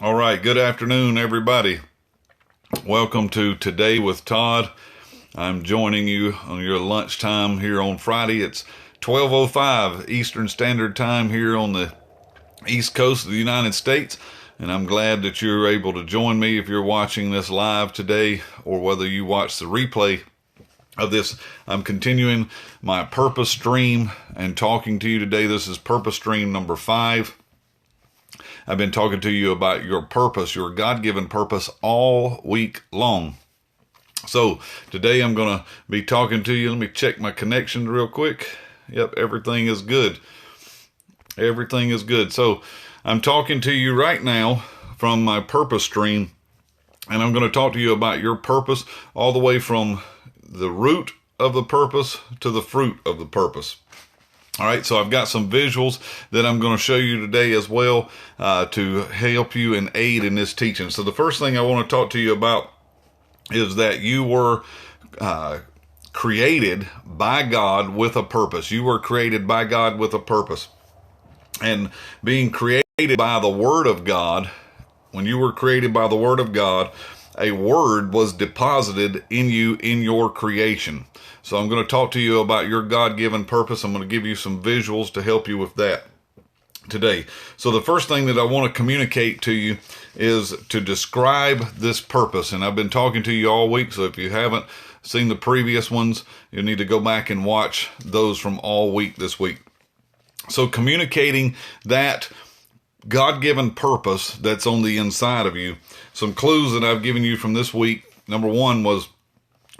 All right, good afternoon, everybody. Welcome to Today with Todd. I'm joining you on your lunchtime here on Friday. It's 12:05 Eastern Standard Time here on the East Coast of the United States, and I'm glad that you're able to join me if you're watching this live today or whether you watch the replay of this. I'm continuing my purpose stream and talking to you today. This is purpose stream number 5. I've been talking to you about your purpose, your God-given purpose, all week long. So today I'm going to be talking to you. Let me check my connection real quick. Yep, everything is good. Everything is good. So I'm talking to you right now from my purpose stream, and I'm going to talk to you about your purpose all the way from the root of the purpose to the fruit of the purpose. All right, so I've got some visuals that I'm going to show you today as well to help you and aid in this teaching. So the first thing I want to talk to you about is that you were created by God with a purpose. You were created by God with a purpose. And being created by the Word of God, when you were created by the Word of God, a word was deposited in you in your creation. So I'm going to talk to you about your God-given purpose. I'm going to give you some visuals to help you with that today. So the first thing that I want to communicate to you is to describe this purpose. And I've been talking to you all week, so if you haven't seen the previous ones, you need to go back and watch those from all week this week. So communicating that God-given purpose that's on the inside of you. Some clues that I've given you from this week. Number 1 was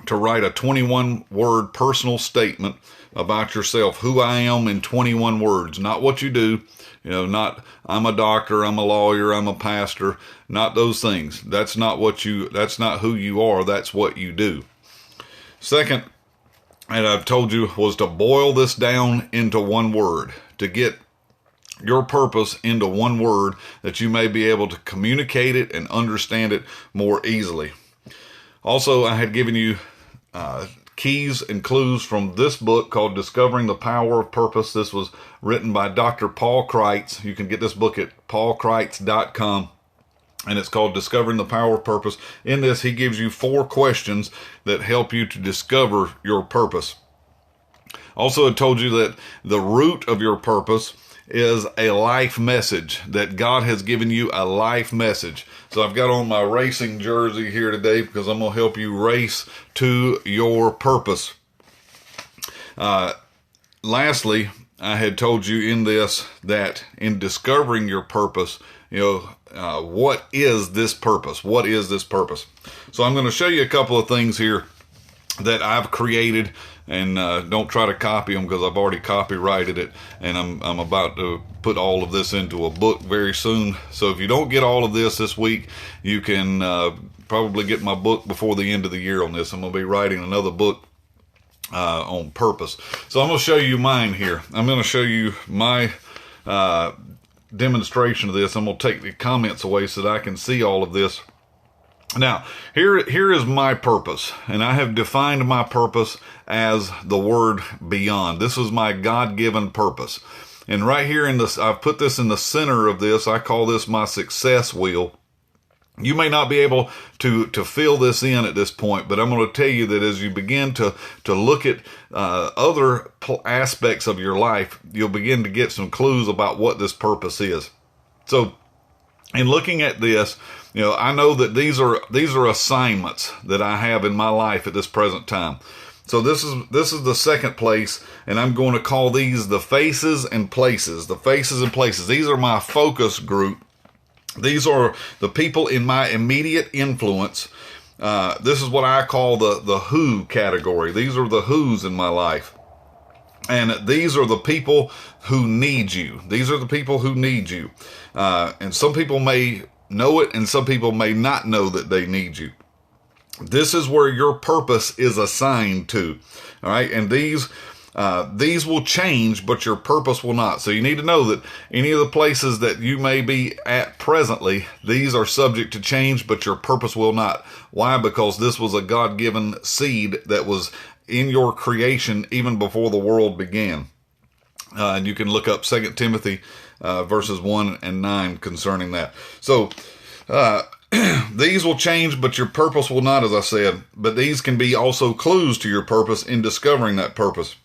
to write a 21-word personal statement about yourself. Who I am in 21 words. Not what you do. Not I'm a doctor, I'm a lawyer, I'm a pastor. Not those things. That's not who you are. That's what you do. Second, and I've told you, was to boil this down into one word. To get your purpose into one word that you may be able to communicate it and understand it more easily. Also, I had given you keys and clues from this book called Discovering the Power of Purpose. This was written by Dr. Paul Kreitz. You can get this book at paulkreitz.com, and it's called Discovering the Power of Purpose. In this, he gives you 4 questions that help you to discover your purpose. Also, I told you that the root of your purpose is a life message, that God has given you a life message. So I've got on my racing jersey here today because I'm going to help you race to your purpose. Lastly, I had told you in this that in discovering your purpose, what is this purpose? What is this purpose? So I'm going to show you a couple of things here that I've created, and don't try to copy them because I've already copyrighted it, and I'm about to put all of this into a book very soon. So if you don't get all of this week, you can probably get my book before the end of the year on this. I'm going to be writing another book on purpose. So I'm going to show you mine here. I'm going to show you my demonstration of this. I'm going to take the comments away so that I can see all of this. Now, here is my purpose, and I have defined my purpose as the word beyond. This is my God-given purpose. And right here I've put this in the center of this. I call this my success wheel. You may not be able to fill this in at this point, but I'm going to tell you that as you begin to look at other aspects of your life, you'll begin to get some clues about what this purpose is. So, in looking at this, I know that these are assignments that I have in my life at this present time. So this is the second place, and I'm going to call these the faces and places. The faces and places. These are my focus group. These are the people in my immediate influence. This is what I call the who category. These are the who's in my life. And these are the people who need you. These are the people who need you. And some people may know it, and some people may not know that they need you. This is where your purpose is assigned to. All right. And these will change, but your purpose will not. So you need to know that any of the places that you may be at presently, these are subject to change, but your purpose will not. Why? Because this was a God-given seed that was in your creation even before the world began. And you can look up 2 Timothy verses 1 and 9 concerning that. So These will change, but your purpose will not, as I said. But these can be also clues to your purpose in discovering that purpose.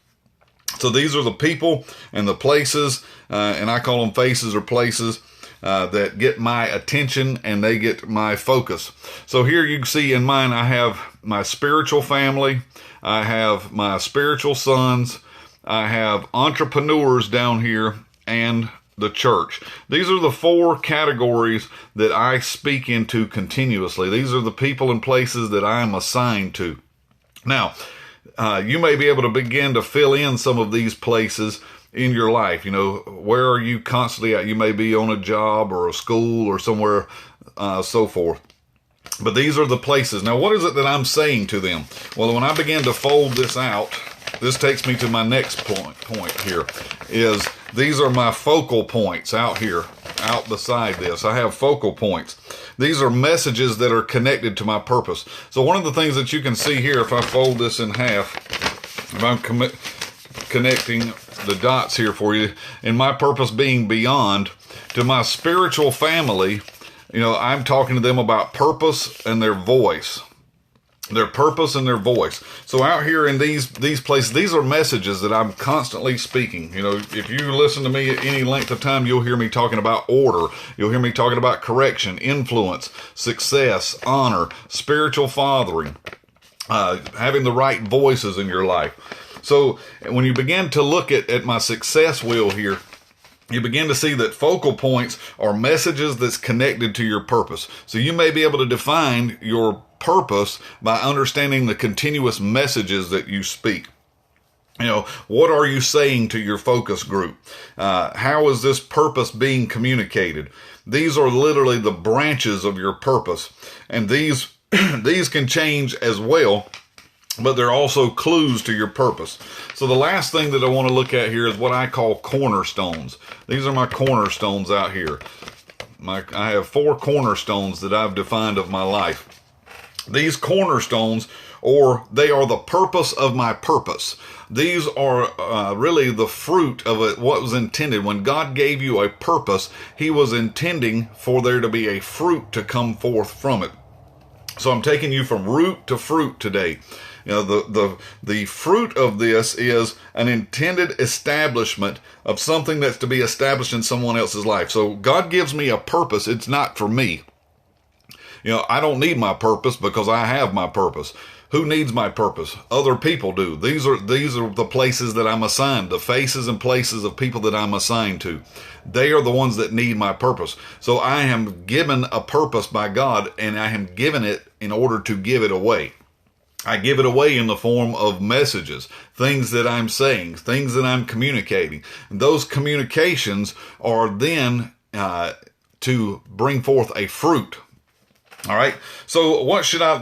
So these are the people and the places, and I call them faces or places, that get my attention and they get my focus. So here you can see in mine, I have my spiritual family, I have my spiritual sons, I have entrepreneurs down here, and the church. These are the 4 categories that I speak into continuously. These are the people and places that I am assigned to. Now, you may be able to begin to fill in some of these places in your life. You know, where are you constantly at? You may be on a job or a school or somewhere, so forth. But these are the places. Now, what is it that I'm saying to them? Well, when I begin to fold this out, this takes me to my next point here, is these are my focal points out here, out beside this. I have focal points. These are messages that are connected to my purpose. So one of the things that you can see here, if I fold this in half, if I'm connecting the dots here for you, and my purpose being beyond, to my spiritual family, you know, I'm talking to them about purpose and their voice. Their purpose and their voice. So out here in these places, these are messages that I'm constantly speaking. You know, if you listen to me at any length of time, you'll hear me talking about order. You'll hear me talking about correction, influence, success, honor, spiritual fathering, having the right voices in your life. So when you begin to look at my success wheel here, you begin to see that focal points are messages that's connected to your purpose. So you may be able to define your purpose by understanding the continuous messages that you speak. You know, what are you saying to your focus group? How is this purpose being communicated? These are literally the branches of your purpose. And these can change as well, but they're also clues to your purpose. So the last thing that I want to look at here is what I call cornerstones. These are my cornerstones out here. I have 4 cornerstones that I've defined of my life. These cornerstones, or they are the purpose of my purpose. These are really the fruit of it, what was intended. When God gave you a purpose, He was intending for there to be a fruit to come forth from it. So I'm taking you from root to fruit today. You know, the fruit of this is an intended establishment of something that's to be established in someone else's life. So God gives me a purpose. It's not for me. You know, I don't need my purpose because I have my purpose. Who needs my purpose? Other people do. These are the places that I'm assigned, the faces and places of people that I'm assigned to. They are the ones that need my purpose. So I am given a purpose by God, and I am given it in order to give it away. I give it away in the form of messages, things that I'm saying, things that I'm communicating. And those communications are then to bring forth a fruit. All right. So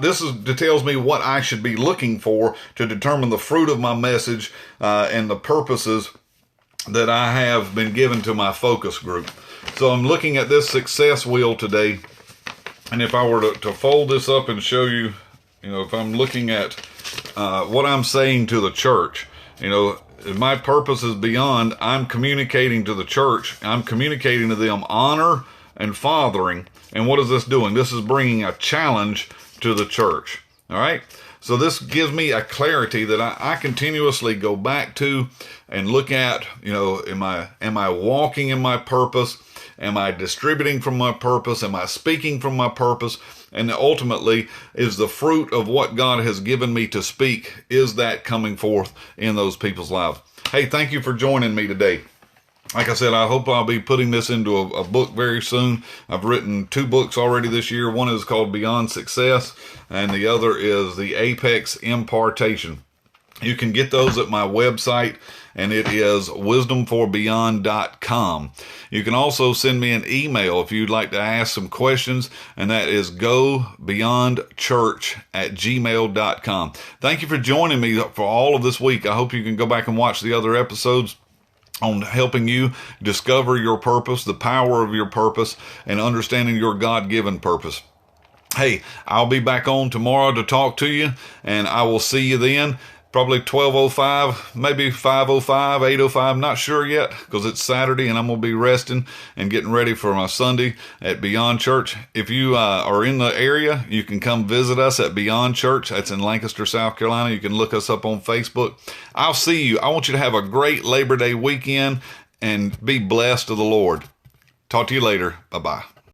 this tells me what I should be looking for to determine the fruit of my message and the purposes that I have been given to my focus group. So I'm looking at this success wheel today. And if I were to fold this up and show you, if I'm looking at what I'm saying to the church, if my purpose is beyond, I'm communicating to the church. I'm communicating to them honor and fathering. And what is this doing? This is bringing a challenge to the church. All right. So this gives me a clarity that I continuously go back to and look at, am I walking in my purpose? Am I distributing from my purpose? Am I speaking from my purpose? And ultimately, is the fruit of what God has given me to speak, is that coming forth in those people's lives? Hey, thank you for joining me today. Like I said, I hope I'll be putting this into a book very soon. I've written 2 books already this year. One is called Beyond Success, and the other is The Apex Impartation. You can get those at my website, and it is wisdomforbeyond.com. You can also send me an email if you'd like to ask some questions, and that is gobeyondchurch@gmail.com. Thank you for joining me for all of this week. I hope you can go back and watch the other episodes on helping you discover your purpose, the power of your purpose, and understanding your God-given purpose. Hey, I'll be back on tomorrow to talk to you, and I will see you then. probably 12:05, maybe 5:05, 8:05, not sure yet, because it's Saturday and I'm going to be resting and getting ready for my Sunday at Beyond Church. If you are in the area, you can come visit us at Beyond Church. That's in Lancaster, South Carolina. You can look us up on Facebook. I'll see you. I want you to have a great Labor Day weekend and be blessed of the Lord. Talk to you later. Bye-bye.